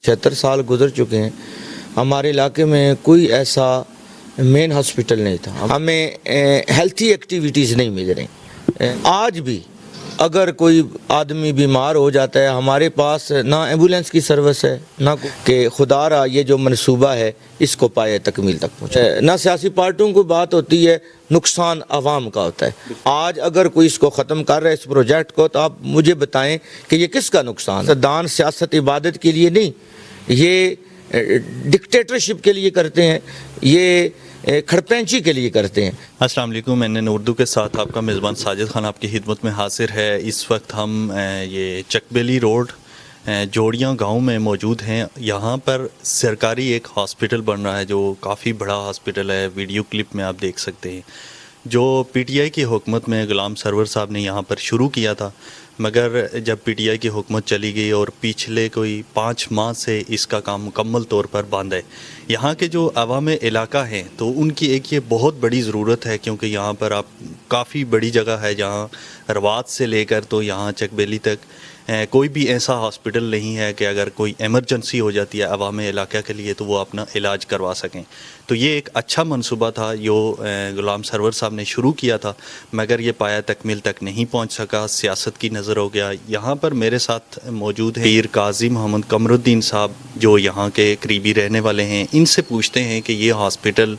76 سال گزر چکے ہیں، ہمارے علاقے میں کوئی ایسا مین ہاسپٹل نہیں تھا، ہمیں ہیلتھی ایکٹیویٹیز نہیں مل رہی۔ آج بھی اگر کوئی آدمی بیمار ہو جاتا ہے، ہمارے پاس نہ ایمبولینس کی سروس ہے، نہ کہ خدا را یہ جو منصوبہ ہے اس کو پائے تکمیل تک پہنچے۔ نہ سیاسی پارٹیوں کو بات ہوتی ہے، نقصان عوام کا ہوتا ہے۔ آج اگر کوئی اس کو ختم کر رہا ہے اس پروجیکٹ کو، تو آپ مجھے بتائیں کہ یہ کس کا نقصان ہے؟ دان سیاست عبادت کے لیے نہیں، یہ ڈکٹیٹرشپ کے لیے کرتے ہیں، یہ کھڑپینچی کے لیے کرتے ہیں۔ السلام علیکم، میں نے اردو کے ساتھ آپ کا میزبان ساجد خان آپ کی خدمت میں حاضر ہے۔ اس وقت ہم یہ چکبیلی روڈ جوڑیاں گاؤں میں موجود ہیں۔ یہاں پر سرکاری ایک ہاسپٹل بن رہا ہے جو کافی بڑا ہاسپٹل ہے، ویڈیو کلپ میں آپ دیکھ سکتے ہیں، جو پی ٹی آئی کی حکومت میں غلام سرور صاحب نے یہاں پر شروع کیا تھا، مگر جب پی ٹی آئی کی حکومت چلی گئی اور پچھلے کوئی 5 ماہ سے اس کا کام مکمل طور پر بند ہے۔ یہاں کے جو عوام علاقہ ہیں تو ان کی ایک یہ بہت بڑی ضرورت ہے، کیونکہ یہاں پر آپ کافی بڑی جگہ ہے جہاں روات سے لے کر تو یہاں چکبیلی تک کوئی بھی ایسا ہاسپٹل نہیں ہے کہ اگر کوئی ایمرجنسی ہو جاتی ہے عوام علاقہ کے لیے تو وہ اپنا علاج کروا سکیں۔ تو یہ ایک اچھا منصوبہ تھا جو غلام سرور صاحب نے شروع کیا تھا، مگر یہ پایا تکمیل تک نہیں پہنچ سکا، سیاست کی نظر ہو گیا۔ یہاں پر میرے ساتھ موجود ہیں پیر قاضی محمد قمر الدین صاحب، جو یہاں کے قریبی رہنے والے ہیں۔ ان سے پوچھتے ہیں کہ یہ ہاسپٹل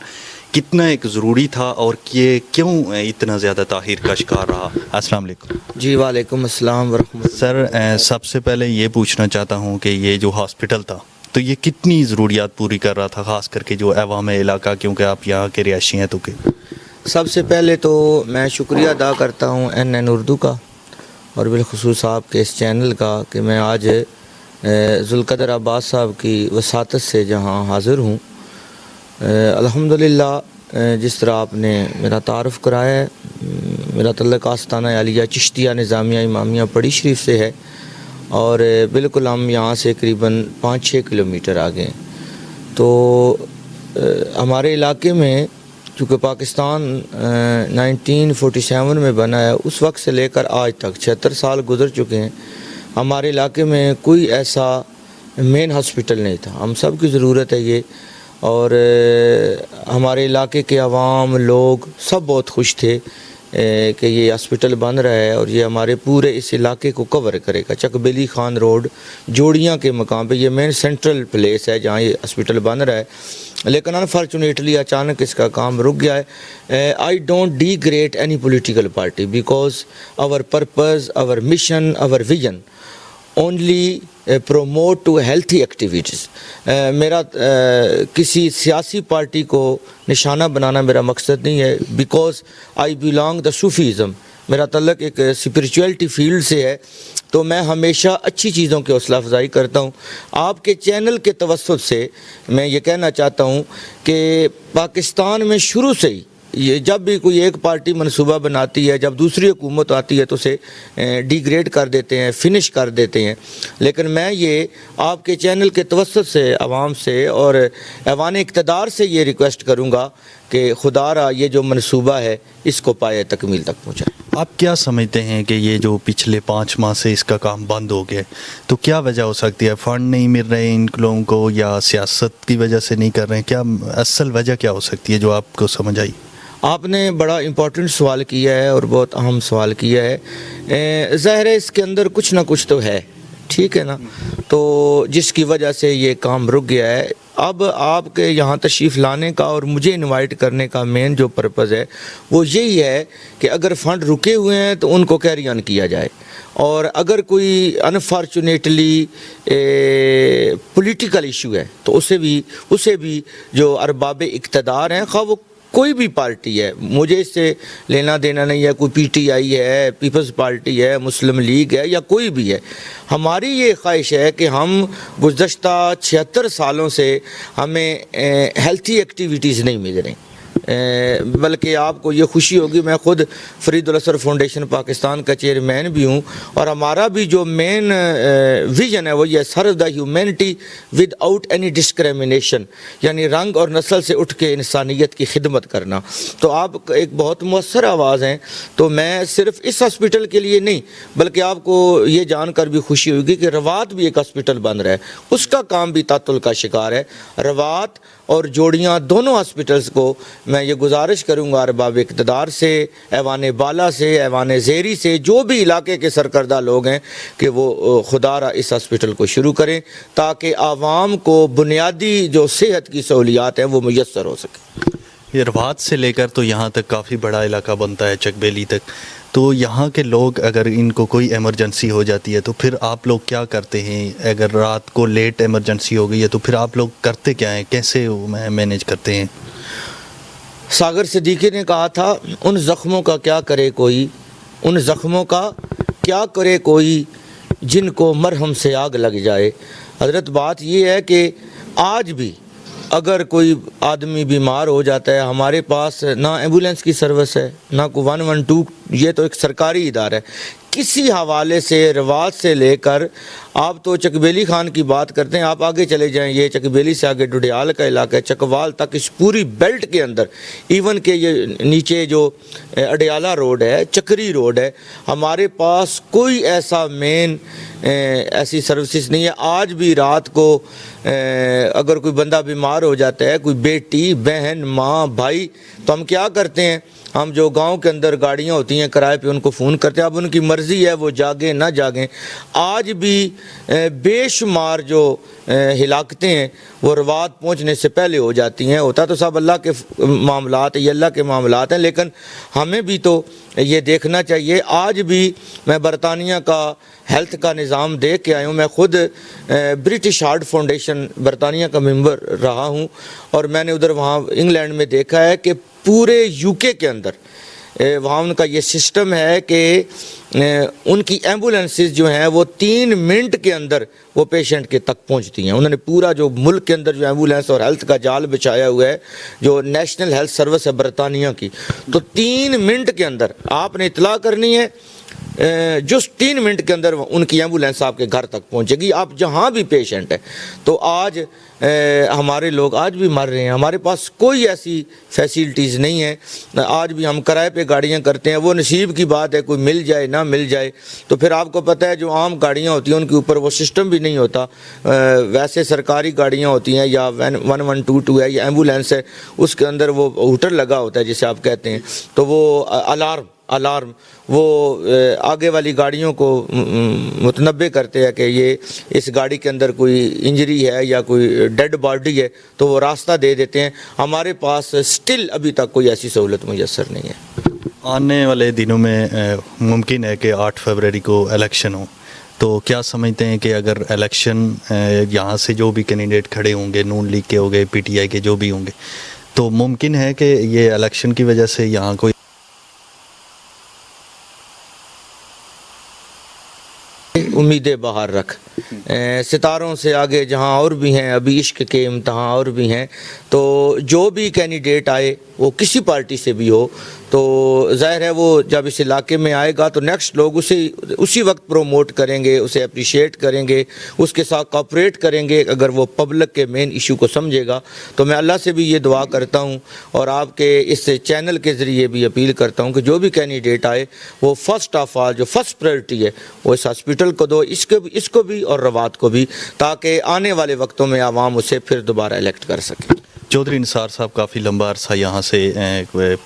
کتنا ایک ضروری تھا اور یہ کیوں اتنا زیادہ تاخیر کا شکار رہا۔ السلام علیکم جی وعلیکم السلام ورحمۃ اللہ۔ سر، سب سے پہلے یہ پوچھنا چاہتا ہوں کہ یہ جو ہاسپٹل تھا تو یہ کتنی ضروریات پوری کر رہا تھا، خاص کر کے جو عوام علاقہ، کیونکہ آپ یہاں کے رہائشی ہیں تو کہ سب سے پہلے تو میں شکریہ ادا کرتا ہوں این اردو کا اور بالخصوص آپ کے اس چینل کا کہ میں آج ذوالقدر عباس صاحب کی وساطت سے جہاں حاضر ہوں۔ الحمدللہ جس طرح آپ نے میرا تعارف کرایا ہے، میرا تعلق آستانہ عالیہ چشتیہ نظامیہ امامیہ پڑی شریف سے ہے، اور بالکل ہم یہاں سے قریباً 5-6 کلومیٹر آگے ہیں۔ تو ہمارے علاقے میں چونکہ پاکستان 1947 میں بنا ہے، اس وقت سے لے کر آج تک 76 سال گزر چکے ہیں، ہمارے علاقے میں کوئی ایسا مین ہاسپٹل نہیں تھا۔ ہم سب کی ضرورت ہے یہ، اور ہمارے علاقے کے عوام لوگ سب بہت خوش تھے کہ یہ ہاسپٹل بن رہا ہے اور یہ ہمارے پورے اس علاقے کو کور کرے گا۔ چکبیلی خان روڈ جوڑیاں کے مقام پہ یہ مین سینٹرل پلیس ہے جہاں یہ ہاسپٹل بن رہا ہے، لیکن انفارچونیٹلی اچانک اس کا کام رک گیا ہے۔ I don't degrade any political party because our purpose, our mission, our vision only promote to healthy activities. میرا کسی سیاسی پارٹی کو نشانہ بنانا میرا مقصد نہیں ہے، because I belong the Sufism, میرا تعلق ایک اسپریچویلٹی فیلڈ سے ہے، تو میں ہمیشہ اچھی چیزوں کی حوصلہ افزائی کرتا ہوں۔ آپ کے چینل کے توسط سے میں یہ کہنا چاہتا ہوں کہ پاکستان میں شروع سے ہی یہ جب بھی کوئی ایک پارٹی منصوبہ بناتی ہے، جب دوسری حکومت آتی ہے تو اسے ڈیگریڈ کر دیتے ہیں، فنش کر دیتے ہیں، لیکن میں یہ آپ کے چینل کے توسط سے عوام سے اور ایوان اقتدار سے یہ ریکویسٹ کروں گا کہ خدا را یہ جو منصوبہ ہے اس کو پائے تکمیل تک پہنچائے۔ آپ کیا سمجھتے ہیں کہ یہ جو پچھلے 5 ماہ سے اس کا کام بند ہو گیا تو کیا وجہ ہو سکتی ہے؟ فنڈ نہیں مل رہے ان لوگوں کو یا سیاست کی وجہ سے نہیں کر رہے ہیں؟ کیا اصل وجہ کیا ہو سکتی ہے جو آپ کو سمجھ آئی؟ آپ نے بڑا امپورٹنٹ سوال کیا ہے اور بہت اہم سوال کیا ہے۔ ظاہر ہے اس کے اندر کچھ نہ کچھ تو ہے، ٹھیک ہے نا، تو جس کی وجہ سے یہ کام رک گیا ہے۔ اب آپ کے یہاں تشریف لانے کا اور مجھے انوائٹ کرنے کا مین جو پرپز ہے وہ یہی ہے کہ اگر فنڈ رکے ہوئے ہیں تو ان کو کیری آن کیا جائے، اور اگر کوئی انفارچونیٹلی پولیٹیکل ایشو ہے تو اسے بھی جو ارباب اقتدار ہیں، خواہ وہ کوئی بھی پارٹی ہے، مجھے اس سے لینا دینا نہیں ہے، کوئی پی ٹی آئی ہے، پیپلز پارٹی ہے، مسلم لیگ ہے یا کوئی بھی ہے، ہماری یہ خواہش ہے کہ ہم گزشتہ 76 سالوں سے ہمیں ہیلتھی ایکٹیویٹیز نہیں مل رہی۔ بلکہ آپ کو یہ خوشی ہوگی میں خود فرید الاسر فاؤنڈیشن پاکستان کا چیئرمین بھی ہوں، اور ہمارا بھی جو مین ویژن ہے وہ یہ serve the humanity without any discrimination, یعنی رنگ اور نسل سے اٹھ کے انسانیت کی خدمت کرنا۔ تو آپ ایک بہت مؤثر آواز ہیں، تو میں صرف اس ہاسپٹل کے لیے نہیں بلکہ آپ کو یہ جان کر بھی خوشی ہوگی کہ روات بھی ایک ہاسپٹل بن رہا ہے، اس کا کام بھی تعطل کا شکار ہے۔ روات اور جوڑیاں دونوں ہاسپٹلز کو میں یہ گزارش کروں گا ارباب اقتدار سے، ایوان بالا سے، ایوان زیری سے، جو بھی علاقے کے سرکردہ لوگ ہیں کہ وہ خدا را اس ہاسپٹل کو شروع کریں تاکہ عوام کو بنیادی جو صحت کی سہولیات ہیں وہ میسر ہو سکے۔ یہ روات سے لے کر تو یہاں تک کافی بڑا علاقہ بنتا ہے چک بیلی تک، تو یہاں کے لوگ اگر ان کو کوئی ایمرجنسی ہو جاتی ہے تو پھر آپ لوگ کیا کرتے ہیں؟ اگر رات کو لیٹ ایمرجنسی ہو گئی ہے تو پھر آپ لوگ کرتے کیا ہیں، کیسے مینیج کرتے ہیں؟ ساگر صدیقی نے کہا تھا ان زخموں کا کیا کرے کوئی، ان زخموں کا کیا کرے کوئی جن کو مرہم سے آگ لگ جائے۔ حضرت بات یہ ہے کہ آج بھی اگر کوئی آدمی بیمار ہو جاتا ہے، ہمارے پاس نہ ایمبولینس کی سروس ہے، نہ کوئی 112، یہ تو ایک سرکاری ادارہ ہے۔ کسی حوالے سے روات سے لے کر آپ تو چکبیلی خان کی بات کرتے ہیں، آپ آگے چلے جائیں، یہ چکبیلی سے آگے ڈڈیال کا علاقہ ہے، چکوال تک، اس پوری بیلٹ کے اندر، ایون کہ یہ نیچے جو اڈیالہ روڈ ہے، چکری روڈ ہے، ہمارے پاس کوئی ایسا مین ایسی سروسز نہیں ہے۔ آج بھی رات کو اگر کوئی بندہ بیمار ہو جاتا ہے، کوئی بیٹی، بہن، ماں، بھائی، تو ہم کیا کرتے ہیں، ہم جو گاؤں کے اندر گاڑیاں ہوتی ہیں کرائے پہ ان کو فون کرتے ہیں، اب ان کی مرضی ہے وہ جاگیں نہ جاگیں۔ آج بھی بے شمار جو ہلاکتیں ہیں وہ روات پہنچنے سے پہلے ہو جاتی ہیں۔ ہوتا تو سب اللہ کے معاملات ہیں، یہ اللہ کے معاملات ہیں، لیکن ہمیں بھی تو یہ دیکھنا چاہیے۔ آج بھی میں برطانیہ کا ہیلتھ کا نظام دیکھ کے آیا ہوں، میں خود برٹش ہارٹ فاؤنڈیشن برطانیہ کا ممبر رہا ہوں، اور میں نے ادھر وہاں انگلینڈ میں دیکھا ہے کہ پورے یو کے کے اندر وہاں ان کا یہ سسٹم ہے کہ ان کی ایمبولینسز جو ہیں وہ 3 منٹ کے اندر وہ پیشنٹ کے تک پہنچتی ہیں۔ انہوں نے پورا جو ملک کے اندر جو ایمبولینس اور ہیلتھ کا جال بچھایا ہوا ہے، جو نیشنل ہیلتھ سروس ہے برطانیہ کی، تو 3 منٹ کے اندر آپ نے اطلاع کرنی ہے، جسٹ 3 منٹ کے اندر ان کی ایمبولینس آپ کے گھر تک پہنچے گی، آپ جہاں بھی پیشنٹ ہے۔ تو آج ہمارے لوگ آج بھی مر رہے ہیں، ہمارے پاس کوئی ایسی فیسلٹیز نہیں ہیں، آج بھی ہم کرائے پہ گاڑیاں کرتے ہیں، وہ نصیب کی بات ہے، کوئی مل جائے نہ مل جائے۔ تو پھر آپ کو پتہ ہے جو عام گاڑیاں ہوتی ہیں ان کے اوپر وہ سسٹم بھی نہیں ہوتا، ویسے سرکاری گاڑیاں ہوتی ہیں یا 1122 ہے یا ایمبولینس ہے، اس کے اندر وہ ہوٹر لگا ہوتا ہے جسے آپ کہتے ہیں، تو وہ الارم وہ آگے والی گاڑیوں کو متنبع کرتے ہیں کہ یہ اس گاڑی کے اندر کوئی انجری ہے یا کوئی ڈیڈ باڈی ہے، تو وہ راستہ دے دیتے ہیں۔ ہمارے پاس سٹل ابھی تک کوئی ایسی سہولت میسر نہیں ہے۔ آنے والے دنوں میں ممکن ہے کہ 8 فروری کو الیکشن ہو، تو کیا سمجھتے ہیں کہ اگر الیکشن یہاں سے جو بھی کینڈیڈیٹ کھڑے ہوں گے، نون لیگ کے ہوں گے، پی ٹی آئی کے جو بھی ہوں گے، تو ممکن ہے کہ یہ الیکشن کی وجہ سے یہاں کوئی امیدیں باہر رکھ، ستاروں سے آگے جہاں اور بھی ہیں، ابھی عشق کے امتحان اور بھی ہیں، تو جو بھی کینڈیڈیٹ آئے وہ کسی پارٹی سے بھی ہو، تو ظاہر ہے وہ جب اس علاقے میں آئے گا تو نیکسٹ لوگ اسے اسی وقت پروموٹ کریں گے، اسے اپریشیٹ کریں گے، اس کے ساتھ کوآپریٹ کریں گے اگر وہ پبلک کے مین ایشو کو سمجھے گا۔ تو میں اللہ سے بھی یہ دعا کرتا ہوں اور آپ کے اس چینل کے ذریعے بھی اپیل کرتا ہوں کہ جو بھی کینڈیڈیٹ آئے وہ فرسٹ آف آل جو فرسٹ پریورٹی ہے وہ اس ہاسپٹل کو دو، اس کو بھی اور روات کو بھی، تاکہ آنے والے وقتوں میں عوام اسے پھر دوبارہ الیکٹ کر سکے۔ چودھری نثار صاحب کافی لمبا عرصہ یہاں سے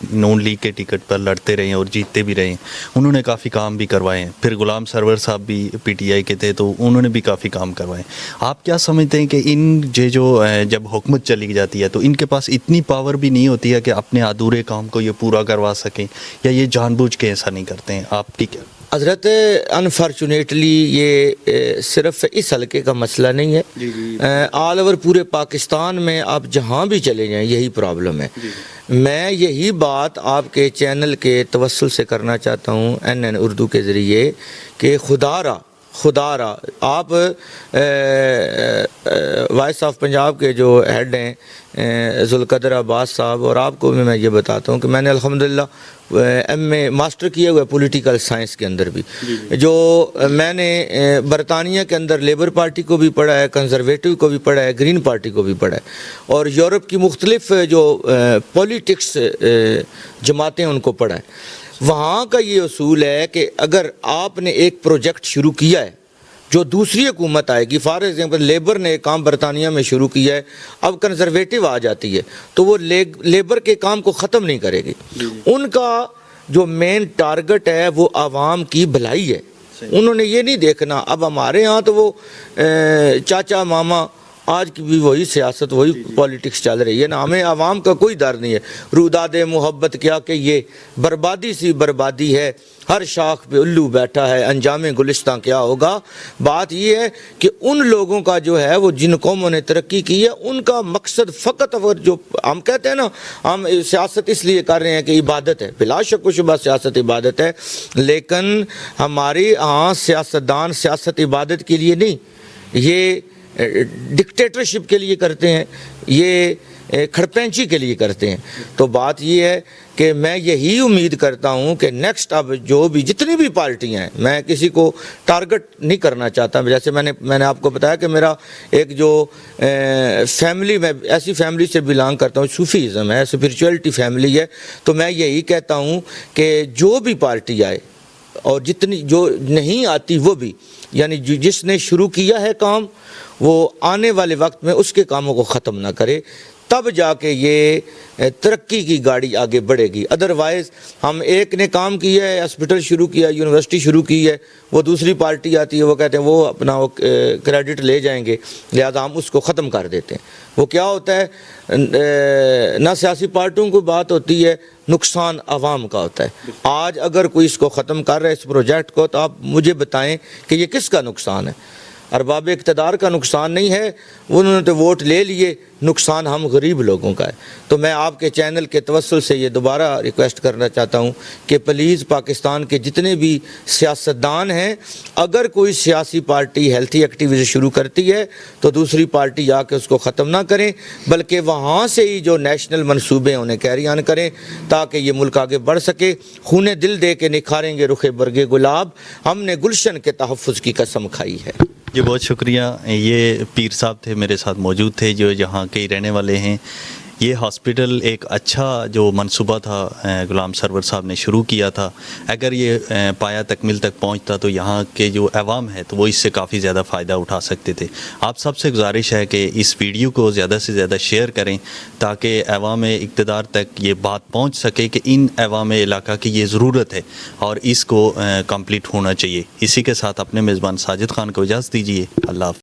نون لیگ کے ٹکٹ پر لڑتے رہے ہیں اور جیتتے بھی رہے ہیں، انہوں نے کافی کام بھی کروائے ہیں۔ پھر غلام سرور صاحب بھی پی ٹی آئی کے تھے تو انہوں نے بھی کافی کام کروائے ہیں۔ آپ کیا سمجھتے ہیں کہ ان جو جب حکومت چلی جاتی ہے تو ان کے پاس اتنی پاور بھی نہیں ہوتی ہے کہ اپنے ادھورے کام کو یہ پورا کروا سکیں، یا یہ جان بوجھ کے ایسا نہیں کرتے ہیں؟ آپ کی کیا؟ حضرت انفارچونیٹلی یہ صرف اس حلقے کا مسئلہ نہیں ہے، آل اوور پورے پاکستان میں آپ جہاں بھی چلے جائیں یہی پرابلم ہے۔ میں یہی بات آپ کے چینل کے توسل سے کرنا چاہتا ہوں، NN اردو کے ذریعے، کہ خدا را خدا را آپ وائس آف پنجاب کے جو ہیڈ ہیں ذوالقدر عباس صاحب، اور آپ کو بھی میں یہ بتاتا ہوں کہ میں نے الحمدللہ ایم اے ماسٹر کیا ہوا ہے پولیٹیکل سائنس کے اندر بھی، جو میں نے برطانیہ کے اندر لیبر پارٹی کو بھی پڑھا ہے، کنزرویٹو کو بھی پڑھا ہے، گرین پارٹی کو بھی پڑھا ہے، اور یورپ کی مختلف جو پولیٹکس جماعتیں ان کو پڑھا ہے۔ وہاں کا یہ اصول ہے کہ اگر آپ نے ایک پروجیکٹ شروع کیا ہے جو دوسری حکومت آئے گی، فار ایگزامپل لیبر نے ایک کام برطانیہ میں شروع کیا ہے، اب کنزرویٹو آ جاتی ہے تو وہ لیبر کے کام کو ختم نہیں کرے گی۔ ان کا جو مین ٹارگٹ ہے وہ عوام کی بھلائی ہے، انہوں نے یہ نہیں دیکھنا۔ اب ہمارے ہاں تو وہ چاچا ماما، آج کی بھی وہی سیاست، وہی پولیٹکس چل رہی ہے نا، ہمیں عوام کا کوئی ڈر نہیں ہے۔ روداد محبت کیا کہ یہ بربادی سی بربادی ہے، ہر شاخ پہ الو بیٹھا ہے، انجام گلستان کیا ہوگا۔ بات یہ ہے کہ ان لوگوں کا جو ہے وہ جن قوموں نے ترقی کی ہے، ان کا مقصد فقط، اور جو ہم کہتے ہیں نا ہم سیاست اس لیے کر رہے ہیں کہ عبادت ہے، بلا شک و شبہ سیاست عبادت ہے، لیکن ہماری ہاں سیاستدان سیاست عبادت کے لیے نہیں، یہ ڈکٹیٹرشپ کے لیے کرتے ہیں، یہ کھڑپینچی کے لیے کرتے ہیں۔ تو بات یہ ہے کہ میں یہی امید کرتا ہوں کہ نیکسٹ اب جو بھی جتنی بھی پارٹیاں ہیں، میں کسی کو ٹارگٹ نہیں کرنا چاہتا، جیسے میں نے آپ کو بتایا کہ میرا ایک جو فیملی، میں ایسی فیملی سے بلانگ کرتا ہوں، صوفیزم ہے، اسپرچویلٹی فیملی ہے، تو میں یہی کہتا ہوں کہ جو بھی پارٹی آئے اور جتنی جو نہیں آتی وہ بھی، یعنی جس نے شروع کیا ہے کام وہ آنے والے وقت میں اس کے کاموں کو ختم نہ کرے، تب جا کے یہ ترقی کی گاڑی آگے بڑھے گی۔ ادروائز ہم ایک نے کام کیا ہے، ہاسپٹل شروع کیا، یونیورسٹی شروع کی ہے، وہ دوسری پارٹی آتی ہے، وہ کہتے ہیں وہ اپنا وہ کریڈٹ لے جائیں گے، لہذا ہم اس کو ختم کر دیتے ہیں۔ وہ کیا ہوتا ہے، نہ سیاسی پارٹیوں کو بات ہوتی ہے، نقصان عوام کا ہوتا ہے۔ آج اگر کوئی اس کو ختم کر رہا ہے اس پروجیکٹ کو، تو آپ مجھے بتائیں کہ یہ کس کا نقصان ہے؟ ارباب اقتدار کا نقصان نہیں ہے، انہوں نے تو ووٹ لے لیے، نقصان ہم غریب لوگوں کا ہے۔ تو میں آپ کے چینل کے توسل سے یہ دوبارہ ریکویسٹ کرنا چاہتا ہوں کہ پلیز پاکستان کے جتنے بھی سیاستدان ہیں، اگر کوئی سیاسی پارٹی ہیلتھی ایکٹیویٹی شروع کرتی ہے تو دوسری پارٹی آ کے اس کو ختم نہ کریں، بلکہ وہاں سے ہی جو نیشنل منصوبے انہیں کیری آن کریں تاکہ یہ ملک آگے بڑھ سکے۔ خون دل دے کے نکھاریں گے رخ برگ گلاب، ہم نے گلشن کے تحفظ کی قسم کھائی ہے۔ جی بہت شکریہ۔ یہ پیر صاحب تھے میرے ساتھ موجود تھے جو یہاں کے رہنے والے ہیں۔ یہ ہاسپٹل ایک اچھا جو منصوبہ تھا غلام سرور صاحب نے شروع کیا تھا، اگر یہ پایا تکمیل تک پہنچتا تو یہاں کے جو عوام ہے تو وہ اس سے کافی زیادہ فائدہ اٹھا سکتے تھے۔ آپ سب سے گزارش ہے کہ اس ویڈیو کو زیادہ سے زیادہ شیئر کریں تاکہ عوام اقتدار تک یہ بات پہنچ سکے کہ ان عوام علاقہ کی یہ ضرورت ہے اور اس کو کمپلیٹ ہونا چاہیے۔ اسی کے ساتھ اپنے میزبان ساجد خان کو اجازت دیجیے۔ اللہ حافظ۔